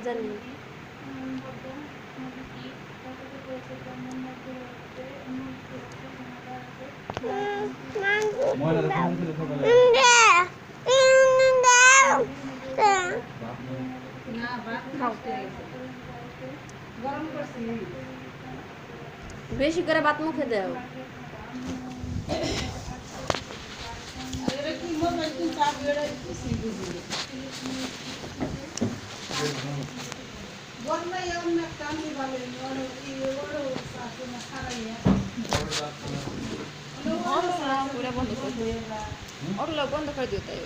জানি বেশি করে ভাত মুখে দাও। বন্ধ করে দিও তাই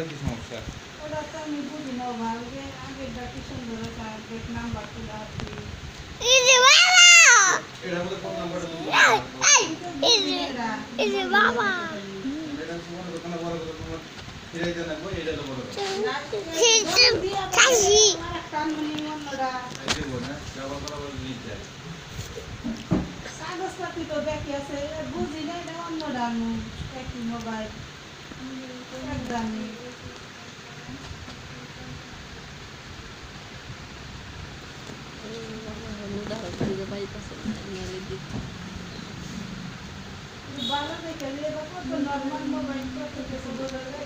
কি সমস্যা ওটা তো আমি বুঝি না ভাবে আগে ডাকিশন ধরে সার্কেট নাম্বার তো দাঁড়াচ্ছি এর মধ্যে কোন নাম্বারটা এই যে বাবা এটা সুমন দোকানে বড় করে তোমার ফিরে দেন না এটা তো বড় কাশি কানমনি মন্নরা এই যে না ব্যবহার করা বলে লিখ যায় কাগজপাতি তো দেখি আছে বুঝি না এটা অন্য ডানু একই মোবাইল একদমই বাবা দেখে নিয়ে বাবা তো নরমাল মোবাইল তো থেকে শুরু করে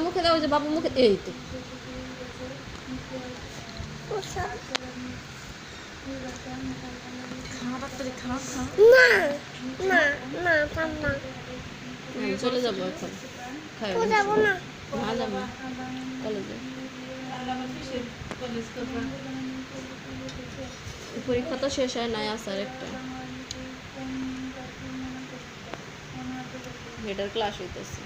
মুখে দাও যে বাবু মুখে এই তো চলে যাবো এখন যাবো না যাবো কলেজে পরীক্ষা তো শেষ হয় নাই আসার একটা হেডার ক্লাস হইতেছে